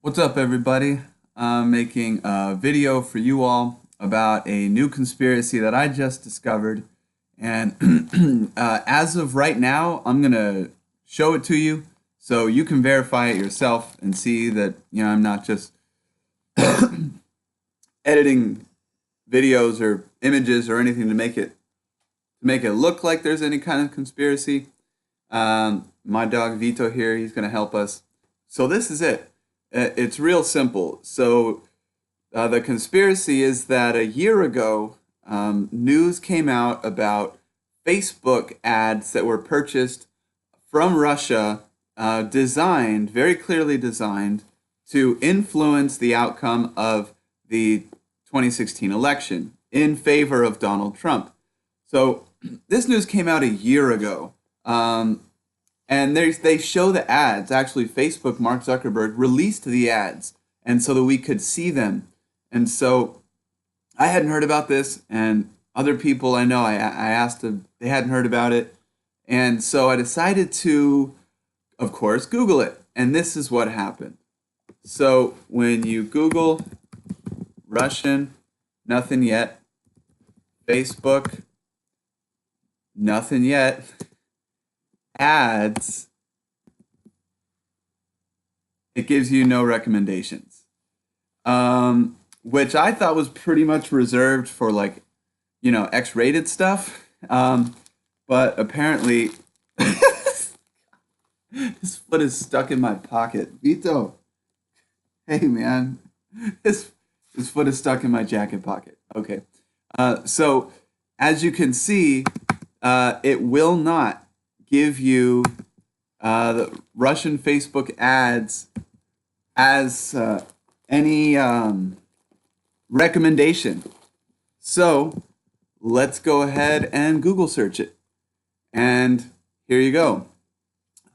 What's up, everybody? I'm making a video for you all about a new conspiracy that I just discovered. And as of right now, I'm going to show it to you so you can verify it yourself and see that, I'm not just editing videos or images or anything to make it look like there's any kind of conspiracy. My dog Vito here, he's going to help us. So this is it. It's real simple. So the conspiracy is that a year ago, news came out about Facebook ads that were purchased from Russia, designed, very clearly designed, to influence the outcome of the 2016 election in favor of Donald Trump. So this news came out a year ago. And they show the ads. Actually, Facebook, Mark Zuckerberg, released the ads, and so that we could see them. And so I hadn't heard about this, and other people I know, I asked them, they hadn't heard about it. And so I decided to, of course, Google it. And this is what happened. So when you Google Russian, nothing yet, Facebook, nothing yet, ads, it gives you no recommendations, which I thought was pretty much reserved for like, X-rated stuff. But apparently, his foot is stuck in my pocket. Vito, hey man, his his foot is stuck in my jacket pocket. Okay, so as you can see, it will not give you the Russian Facebook ads as any recommendation. So let's go ahead and Google search it. And here you go.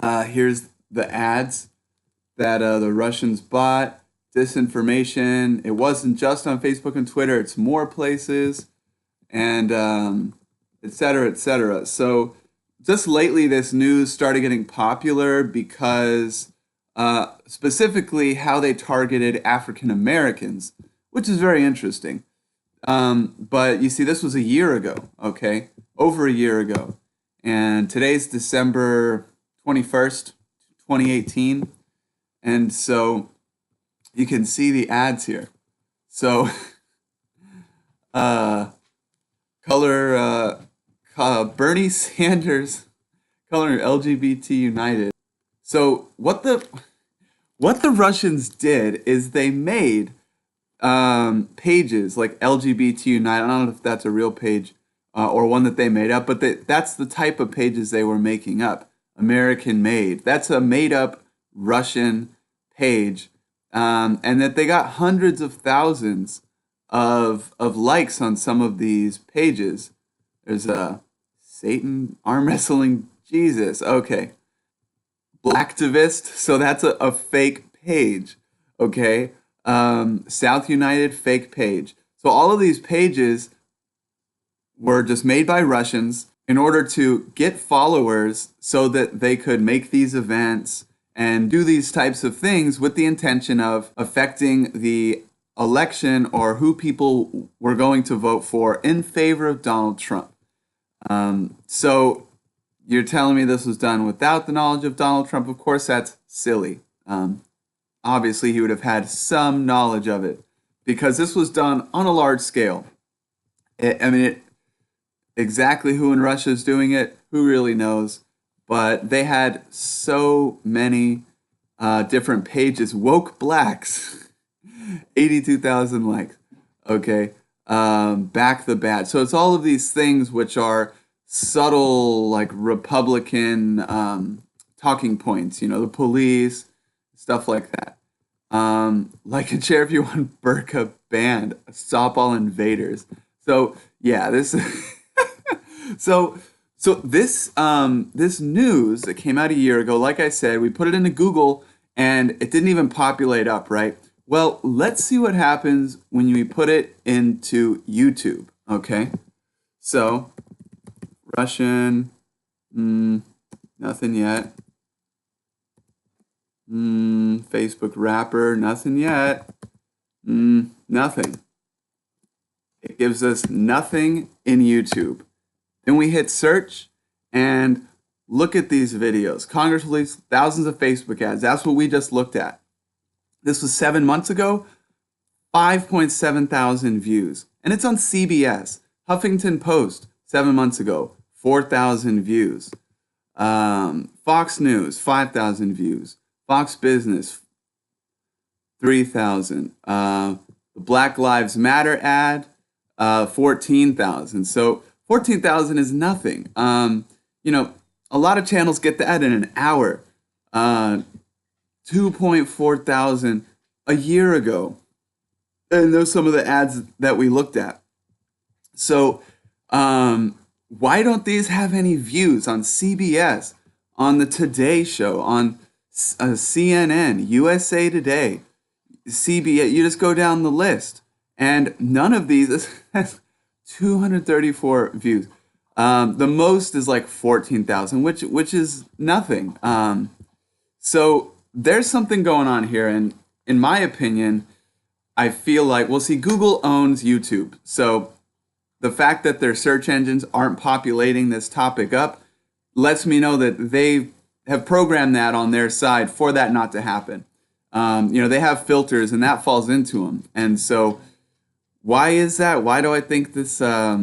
Here's the ads that the Russians bought. Disinformation. It wasn't just on Facebook and Twitter, it's more places, and et cetera, et cetera. So just lately, this news started getting popular because specifically how they targeted African Americans, which is very interesting. But you see, this was a year ago, okay? Over a year ago. And today's December 21st, 2018. And so you can see the ads here. So, uh, color Bernie Sanders, color LGBT United. So what the Russians did is they made pages like LGBT United. I don't know if that's a real page or one that they made up, but that's the type of pages they were making up. American made. That's a made up Russian page, and that they got hundreds of thousands of likes on some of these pages. There's a Satan arm wrestling Jesus. Okay. Blacktivist. So that's a fake page. Okay. South United fake page. So all of these pages were just made by Russians in order to get followers so that they could make these events and do these types of things with the intention of affecting the election or who people were going to vote for in favor of Donald Trump. So you're telling me this was done without the knowledge of Donald Trump? Of course, that's silly. Obviously, he would have had some knowledge of it because this was done on a large scale. Exactly who in Russia is doing it, who really knows? But they had so many different pages. Woke blacks, 82,000 likes. Okay. Back the bad. So it's all of these things which are subtle, like Republican talking points, the police, stuff like that. Like a chair if you want burqa banned, stop all invaders. So yeah, this so this news that came out a year ago, like I said, we put it into Google and it didn't even populate up, right? Well, let's see what happens when we put it into YouTube, okay? So, Russian, nothing yet. Facebook wrapper, nothing yet. Nothing. It gives us nothing in YouTube. Then we hit search and look at these videos. Congress released thousands of Facebook ads. That's what we just looked at. This was 7 months ago, 5.7 thousand views. And it's on CBS. Huffington Post, 7 months ago, 4,000 views. Fox News, 5,000 views. Fox Business, 3,000. The Black Lives Matter ad, 14,000. So 14,000 is nothing. A lot of channels get that in an hour. 2.4 thousand a year ago. And those are some of the ads that we looked at. So why don't these have any views on CBS, on the Today Show, on CNN, USA Today, CBS? You just go down the list, and none of these has 234 views. The most is like 14,000, which is nothing. So there's something going on here, and in my opinion, I feel like, well, see, Google owns YouTube, so the fact that their search engines aren't populating this topic up lets me know that they have programmed that on their side for that not to happen. They have filters, and that falls into them. And so why is that? Why do I think this why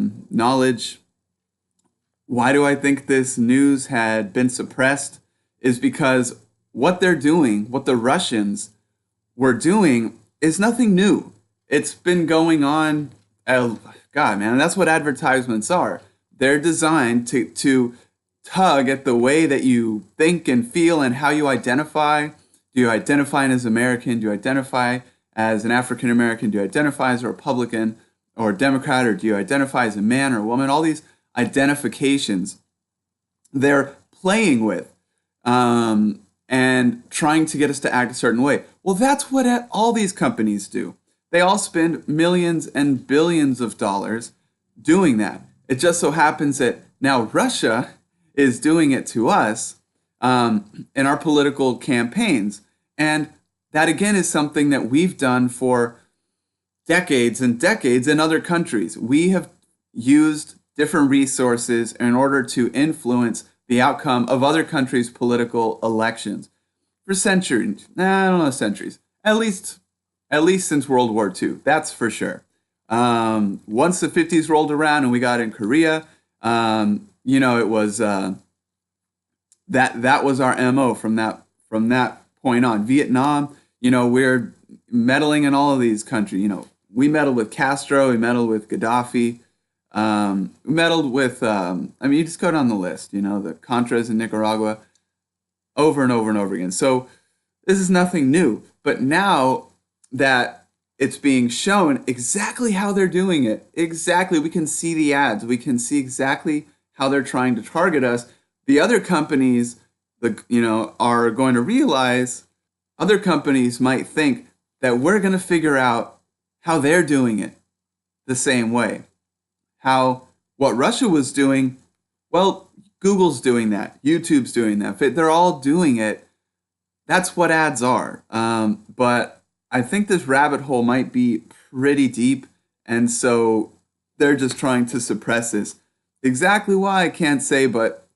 do I think this news had been suppressed? Is because what they're doing, what the Russians were doing, is nothing new. It's been going on. God, man, that's what advertisements are. They're designed to tug at the way that you think and feel and how you identify. Do you identify as American? Do you identify as an African American? Do you identify as a Republican or a Democrat? Or do you identify as a man or a woman? All these identifications they're playing with and trying to get us to act a certain way. Well, that's what all these companies do. They all spend millions and billions of dollars doing that. It just so happens that now Russia is doing it to us in our political campaigns. And that, again, is something that we've done for decades and decades in other countries. We have used different resources in order to influence the outcome of other countries' political elections for centuries. I don't know, centuries. At least since World War II, that's for sure. Once the 50s rolled around and we got in Korea, it was that was our MO from that point on. Vietnam, we're meddling in all of these countries. We meddled with Castro, we meddled with Gaddafi, we meddled with. You just go down the list. The Contras in Nicaragua, over and over and over again. So this is nothing new. But now that it's being shown exactly how they're doing it, exactly, we can see the ads, we can see exactly how they're trying to target us. The other companies, are going to realize. Other companies might think that we're going to figure out how they're doing it the same way. What Russia was doing, well, Google's doing that, YouTube's doing that. They're all doing it. That's what ads are. But I think this rabbit hole might be pretty deep, and so they're just trying to suppress this. Exactly why I can't say, but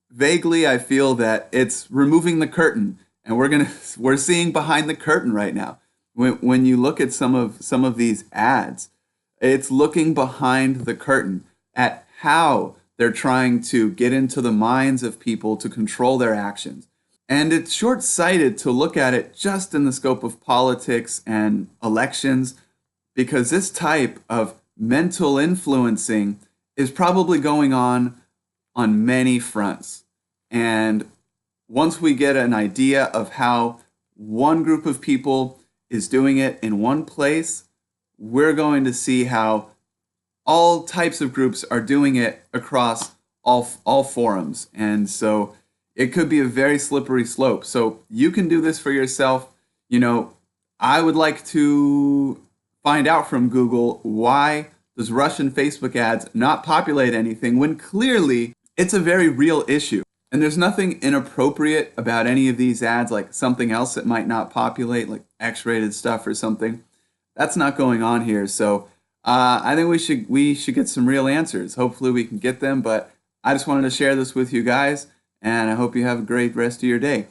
vaguely I feel that it's removing the curtain, and we're seeing behind the curtain right now. When you look at some of these ads, it's looking behind the curtain at how they're trying to get into the minds of people to control their actions. And it's short-sighted to look at it just in the scope of politics and elections, because this type of mental influencing is probably going on many fronts. And once we get an idea of how one group of people is doing it in one place, we're going to see how all types of groups are doing it across all forums. And so it could be a very slippery slope. So you can do this for yourself. I would like to find out from Google, why does Russian Facebook ads not populate anything when clearly it's a very real issue. And there's nothing inappropriate about any of these ads, like something else that might not populate, like X-rated stuff or something. That's not going on here. So I think we should get some real answers. Hopefully we can get them. But I just wanted to share this with you guys, and I hope you have a great rest of your day.